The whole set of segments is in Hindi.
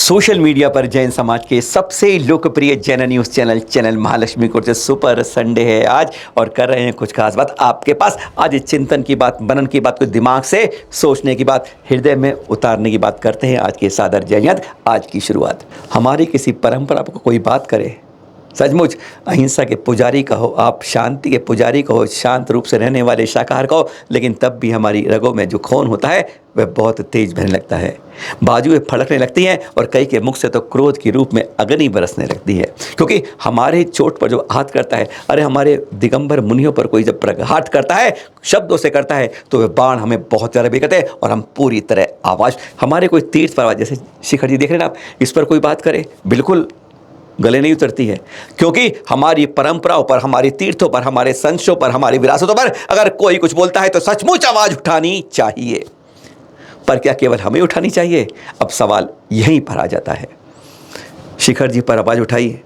सोशल मीडिया पर जैन समाज के सबसे लोकप्रिय Jain news channel Mahalakshmi court से सुपर संडे है आज और कर रहे हैं कुछ खास बात आपके पास। आज चिंतन की बात, मनन की बात को दिमाग से सोचने की बात, हृदय में उतारने की बात करते हैं। आज के सादर जय हिंद। आज की शुरुआत हमारी किसी परंपरा को कोई बात करे, सचमुच अहिंसा के पुजारी कहो आप, शांति के पुजारी कहो, शांत रूप से रहने वाले शाकाहार कहो, लेकिन तब भी हमारी रगों में जो खून होता है वह बहुत तेज बहने लगता है, बाजुएं फड़कने लगती हैं और कई के मुख से तो क्रोध के रूप में अग्नि बरसने लगती है। क्योंकि हमारे चोट पर जो हाथ करता है, अरे हमारे दिगंबर मुनियों पर कोई जब प्रहार करता है, शब्दों से करता है, तो वह बाण हमें बहुत ज़्यादा बेकते हैं और हम पूरी तरह आवाज़, हमारे कोई तीर्थ पर जैसे शिखर जी देख रहे हैं आप, इस पर कोई बात करे बिल्कुल गले नहीं उतरती है। क्योंकि हमारी परंपराओं पर, हमारे तीर्थों पर, हमारे संशों पर, हमारी विरासतों पर अगर कोई कुछ बोलता है तो सचमुच आवाज़ उठानी चाहिए। पर क्या केवल हमें उठानी चाहिए? अब सवाल यहीं पर आ जाता है। शिखर जी पर आवाज़ उठाई,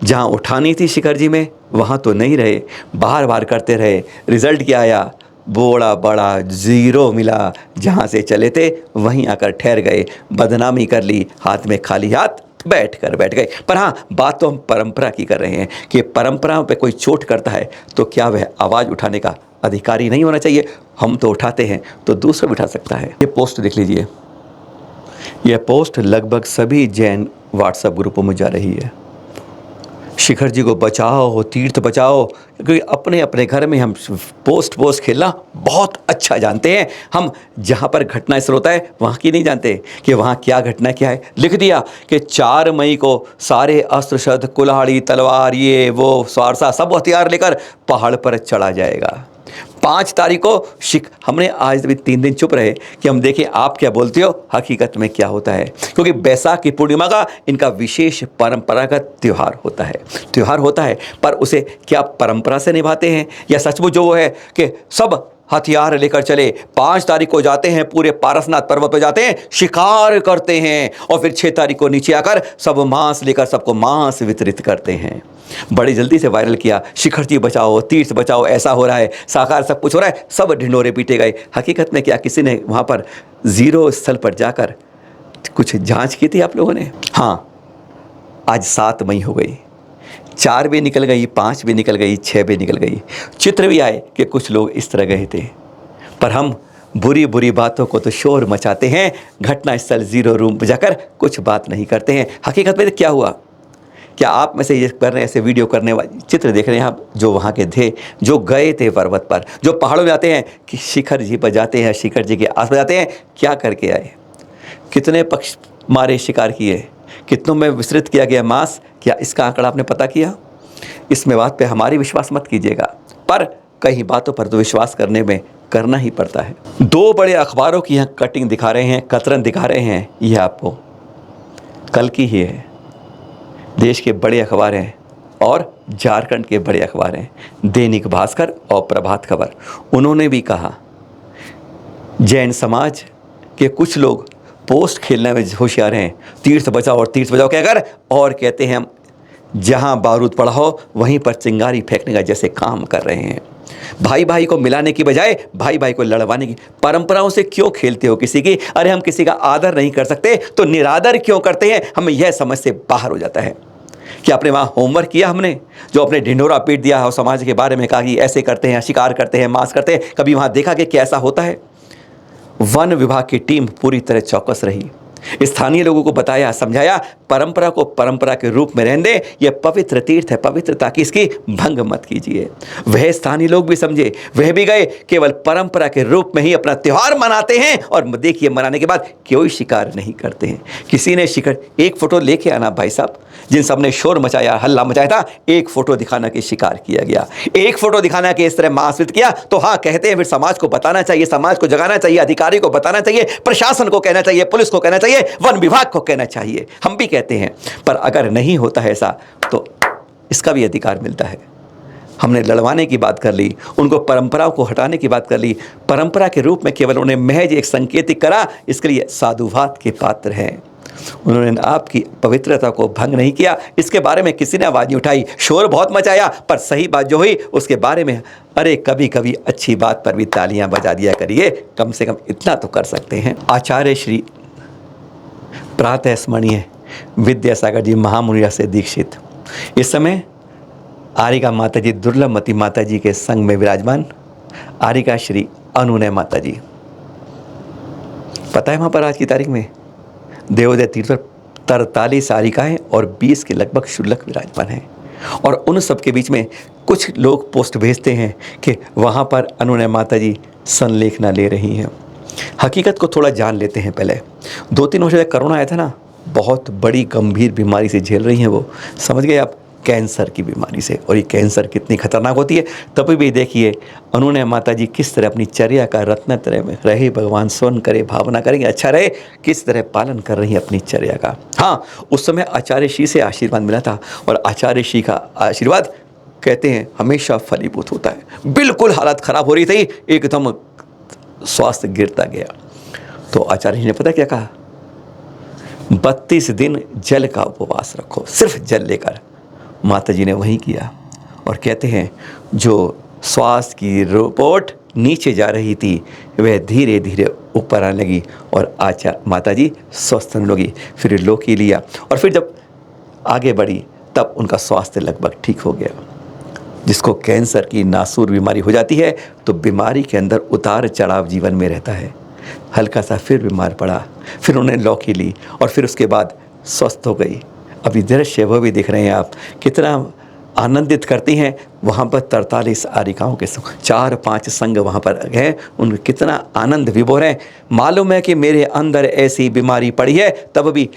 जहाँ उठानी थी शिखर जी में वहाँ तो नहीं रहे, बार बार करते रहे। रिजल्ट क्या आया? बड़ा बड़ा ज़ीरो मिला। जहाँ से चले थे वहीं आकर ठहर गए, बदनामी कर ली, हाथ में खाली हाथ बैठ गए। पर हाँ, बात तो हम परंपरा की कर रहे हैं कि परंपराओं पे कोई चोट करता है तो क्या वह आवाज़ उठाने का अधिकारी नहीं होना चाहिए? हम तो उठाते हैं तो दूसरा भी उठा सकता है। ये पोस्ट देख लीजिए, यह पोस्ट लगभग सभी जैन व्हाट्सएप ग्रुपों में जा रही है। शिखर जी को बचाओ, तीर्थ बचाओ, क्योंकि अपने अपने घर में हम पोस्ट खेलना बहुत अच्छा जानते हैं। हम जहाँ पर घटना स्थल होता है वहाँ की नहीं जानते कि वहाँ क्या घटना क्या है। लिख दिया कि 4 मई को सारे अस्त्र शस्त्र, कुल्हाड़ी, तलवार, ये वो स्वारसा सब हथियार लेकर पहाड़ पर चढ़ा जाएगा। 5 तारीख को हमने आज भी 3 दिन चुप रहे कि हम देखें आप क्या बोलते हो, हकीकत में क्या होता है। क्योंकि बैसाख की पूर्णिमा का इनका विशेष परंपरागत त्यौहार होता है, पर उसे क्या परंपरा से निभाते हैं या सचमुच जो वो है कि सब हथियार लेकर चले, 5 तारीख को जाते हैं, पूरे पारसनाथ पर्वत पर जाते हैं, शिकार करते हैं और फिर 6 तारीख को नीचे आकर सब मांस लेकर सबको मांस वितरित करते हैं। बड़ी जल्दी से वायरल किया, शिखर जी बचाओ, तीर्थ बचाओ, ऐसा हो रहा है, साकार सब कुछ हो रहा है, सब ढिंढोरे पीटे गए। हकीकत में क्या किसी ने वहाँ पर ज़ीरो स्थल पर जाकर कुछ जांच की थी आप लोगों ने? हाँ, आज 7 मई हो गई, 4 भी निकल गई, 5 भी निकल गई, 6 भी निकल गई। चित्र भी आए कि कुछ लोग इस तरह गए थे। पर हम बुरी बुरी बातों को तो शोर मचाते हैं, घटना स्थल ज़ीरो रूम पर जाकर कुछ बात नहीं करते हैं। हकीकत में क्या हुआ? क्या आप में से ये कर रहे हैं, ऐसे वीडियो करने वाले चित्र देख रहे हैं आप, जो वहाँ के थे, जो गए थे पर्वत पर, जो पहाड़ों में आते हैं कि शिखर जी पर जाते हैं, शिखर जी के आस पास जाते हैं, क्या करके आए? कितने पक्ष मारे, शिकार किए, कितनों में विस्तृत किया गया मांस? क्या इसका आंकड़ा आपने पता किया? इसमें बात पे हमारी विश्वास मत कीजिएगा, पर कई बातों पर तो विश्वास करना ही पड़ता है। 2 बड़े अखबारों की यहाँ कटिंग दिखा रहे हैं, कतरन दिखा रहे हैं, यह आपको कल की ही है। देश के बड़े अखबार हैं और झारखंड के बड़े अखबार हैं, दैनिक भास्कर और प्रभात खबर। उन्होंने भी कहा जैन समाज के कुछ लोग पोस्ट खेलने में होशियार हैं, तीर्थ बचाओ और तीर्थ बचाओ कहकर, और कहते हैं हम जहां बारूद पड़ा हो वहीं पर चिंगारी फेंकने का जैसे काम कर रहे हैं। भाई भाई को मिलाने की बजाय भाई भाई को लड़वाने की परंपराओं से क्यों खेलते हो किसी की? अरे हम किसी का आदर नहीं कर सकते तो निरादर क्यों करते हैं? हमें यह समझ से बाहर हो जाता है कि आपने वहाँ होमवर्क किया, हमने जो अपने ढिंढोरा पीट दिया और समाज के बारे में कहा कि ऐसे करते हैं, शिकार करते हैं, मांस करते हैं, कभी वहाँ देखा कि कैसा होता है? वन विभाग की टीम पूरी तरह चौकस रही, स्थानीय लोगों को बताया, समझाया, परंपरा को परंपरा के रूप में रहने दें, यह पवित्र तीर्थ है, पवित्रता की इसकी भंग मत कीजिए। वह स्थानीय लोग भी समझे, वह भी गए, केवल परंपरा के रूप में ही अपना त्यौहार मनाते हैं और देखिए मनाने के बाद कोई शिकार नहीं करते हैं। किसी ने शिकार, एक फोटो लेके आना भाई साहब, जिन सब ने शोर मचाया, हल्ला मचाया था, एक फोटो दिखाना कि शिकार किया गया, एक फोटो दिखाना कि इस तरह मांस वितरित किया, तो हाँ कहते हैं फिर समाज को बताना चाहिए, समाज को जगाना चाहिए, अधिकारी को बताना चाहिए, प्रशासन को कहना चाहिए, पुलिस को कहना चाहिए, वन विभाग को कहना चाहिए। हम भी कहते हैं, पर अगर नहीं होता है ऐसा तो इसका भी अधिकार मिलता है। हमने लड़वाने की बात कर ली, उनको परंपराओं को हटाने की बात कर ली, परंपरा के रूप में केवल उन्हें महज एक संकेतिक करा, इसके लिए साधुवाद के पात्र हैं। उन्होंने आपकी पवित्रता को भंग नहीं किया, इसके बारे में किसी ने आवाज़ नहीं उठाई, शोर बहुत मचाया, पर सही बात जो हुई उसके बारे में अरे कभी कभी अच्छी बात पर भी तालियां बजा दिया करिए, कम से कम इतना तो कर सकते हैं। आचार्य श्री प्रातः स्मरणीय विद्यासागर जी महामुनिया से दीक्षित। इस समय आरिका माता जी दुर्लभमती माता जी के संग में विराजमान आरिका श्री अनुनय माता जी। पता है वहाँ पर आज की तारीख में देवोदय तीर्थ पर 43 आरिकाएँ और 20 के लगभग शुल्लक विराजमान हैं। और उन सब के बीच में कुछ लोग पोस्ट भेजते हैं कि वहाँ पर अनुनय माता जी संलेखना ले रही हैं। हकीकत को थोड़ा जान लेते हैं पहले। 2-3 वर्ष पहले कोरोना आया था ना, बहुत बड़ी गंभीर बीमारी से झेल रही हैं वो, समझ गए आप, कैंसर की बीमारी से। और ये कैंसर कितनी खतरनाक होती है तभी भी देखिए अनुनय माता जी किस तरह अपनी चर्या का रत्न तरह में रहे, भगवान सोन करे, भावना करेंगे अच्छा रहे, किस तरह पालन कर रही है अपनी चर्या का। हाँ, उस समय आचार्य श्री से आशीर्वाद मिला था और आचार्य श्री का आशीर्वाद कहते हैं हमेशा फलीभूत होता है। बिल्कुल हालत खराब हो रही थी, एकदम स्वास्थ्य गिरता गया तो आचार्य जी ने पता क्या कहा, 32 दिन जल का उपवास रखो, सिर्फ जल लेकर। माता जी ने वही किया और कहते हैं जो स्वास्थ्य की रिपोर्ट नीचे जा रही थी वह धीरे धीरे ऊपर आने लगी और माता जी स्वस्थ होने लगी। फिर लोकी लिया और फिर जब आगे बढ़ी तब उनका स्वास्थ्य लगभग ठीक हो गया। जिसको कैंसर की नासूर बीमारी हो जाती है तो बीमारी के अंदर उतार चढ़ाव जीवन में रहता है। हल्का सा फिर बीमार पड़ा, फिर उन्होंने लौकी ली और फिर उसके बाद स्वस्थ हो गई। अभी दृश्य वो भी दिख रहे हैं आप, कितना आनंदित करती हैं। वहाँ पर 43 आरिकाओं के 4-5 संघ वहाँ पर हैं, उन कितना आनंद विभोर हैं। मालूम है कि मेरे अंदर ऐसी बीमारी पड़ी है, तब भी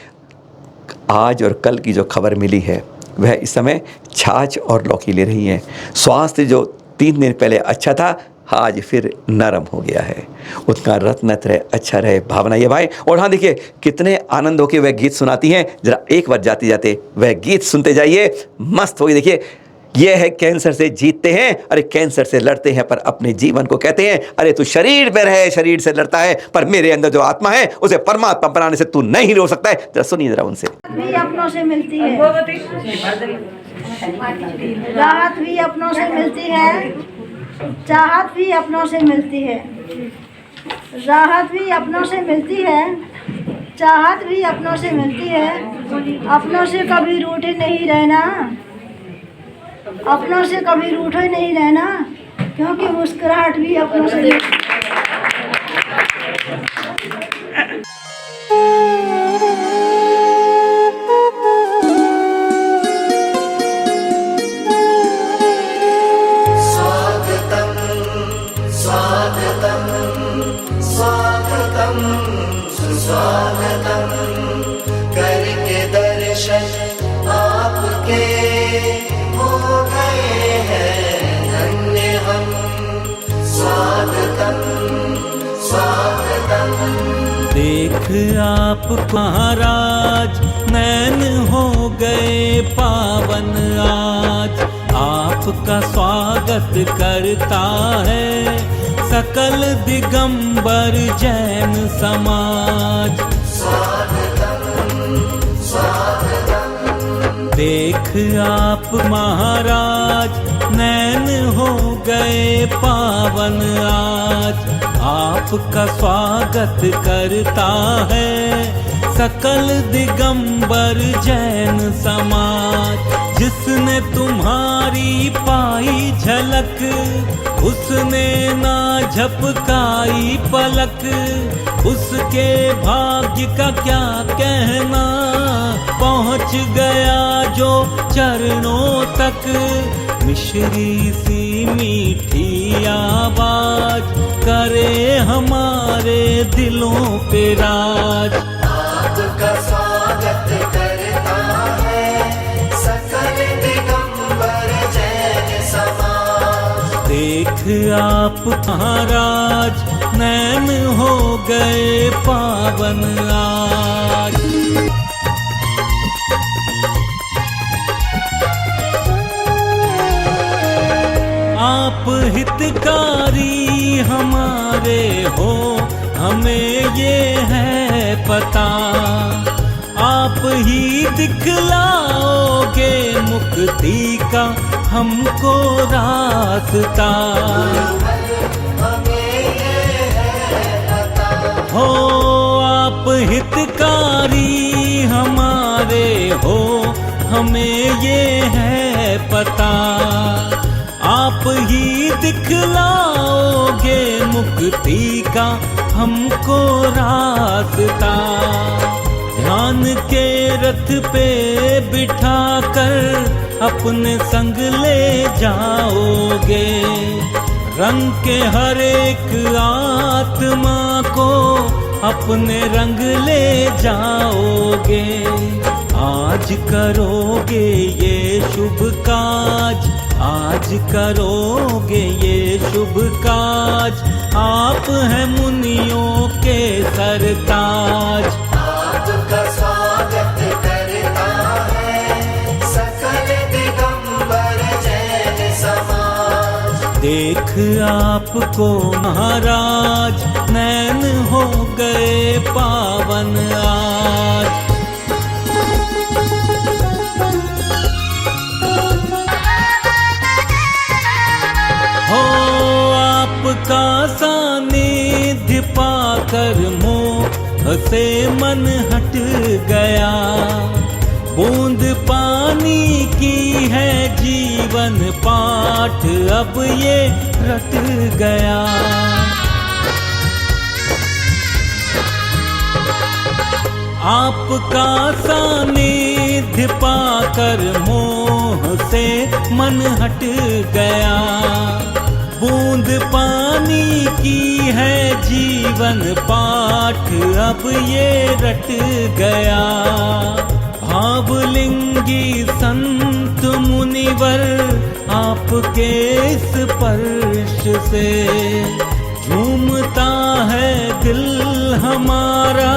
आज और कल की जो खबर मिली है वह इस समय छाछ और लौकी ले रही हैं। स्वास्थ्य जो 3 दिन पहले अच्छा था आज फिर नरम हो गया है। उतना रत्न रहे, अच्छा रहे, भावना ये भाई। और हाँ देखिए कितने आनंद होकर वह गीत सुनाती हैं, जरा एक बार जाते जाते वह गीत सुनते जाइए, मस्त होगी। देखिए ये है कैंसर से जीतते हैं, अरे कैंसर से लड़ते हैं पर अपने जीवन को कहते हैं अरे तू शरीर में रहे, शरीर से लड़ता है पर मेरे अंदर जो आत्मा है उसे परमात्मा बनाने से तू नहीं रोक सकता है। जरा सुनिए जरा उनसे। भी अपनों से मिलती है, राहत भी अपनों से मिलती है, चाहत भी अपनों से मिलती है, राहत भी अपनों से मिलती है, चाहत भी अपनों से मिलती है। अपनों से कभी रूठे नहीं रहना, अपनों से कभी रूठे नहीं रहना, क्योंकि मुस्कुराहट भी अपनों से मिलती है। स्वागतम करके दर्शन आपके हो गए हैं धन्य हम। स्वागतम स्वागतम। देख आप महाराज नैन हो गए पावन आज, आपका स्वागत करता है सकल दिगंबर जैन समाज। स्वागतम स्वागतम। देख आप महाराज नैन हो गए पावन आज, आपका स्वागत करता है सकल दिगंबर जैन समाज। जिसने तुम्हारी पाई झलक उसने ना झपकाई पलक, उसके भाग्य का क्या कहना, पहुँच गया जो चरणों तक। मिश्री सी मीठी आवाज करे हमारे दिलों पे राज। आपका स्वागत करता है सकल दिगंबर जैन समाज। देख आप महाराज नैन हो गए पावन आज। आप हितकारी हमारे हो हमें ये है पता, आप ही दिखलाओगे मुक्ति का हमको रास्ता। हो आप हितकारी हमारे हो हमें ये है पता। आप ही दिखलाओगे मुक्ति का हमको रास्ता। ध्यान के रथ पे बिठाकर अपने संग ले जाओगे। रंग के हर एक आत्मा को अपने रंग ले जाओगे। आज करोगे ये शुभ काज, आज करोगे ये शुभ काज। आप हैं मुनियों के सरताज। आपका स्वागत करता है सकल दिगंबर जैन समाज। देख आपको महाराज नैन हो गए पावन आज। हो आपका सानिध्य पाकर मोह से मन हट गया। बूंद पानी की है जीवन पाठ अब ये रट गया। आपका सानिध्य पाकर मोह से मन हट गया। बूंद पानी की है जीवन पाठ अब ये रट गया। भावलिंगी संत मुनिवर आपके स्पर्श से झूमता है दिल हमारा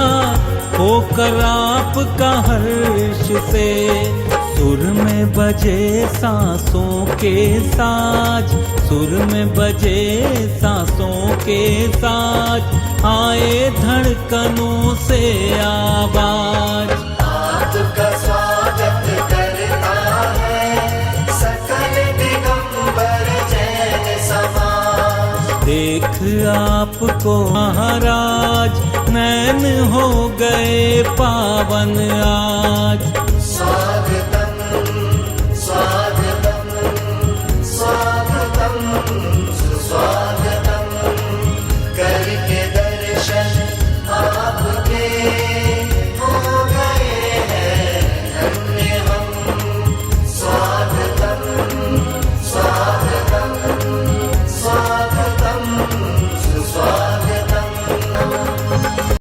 होकर आपका हर्ष से। सुर में बजे सांसों के साज, सुर में बजे सांसों के साज। आए धड़कनों से आवाज। आपका स्वागत करता है सकल दिगंबर जैन समाज। देख आपको महाराज नैन हो गए पावन आज।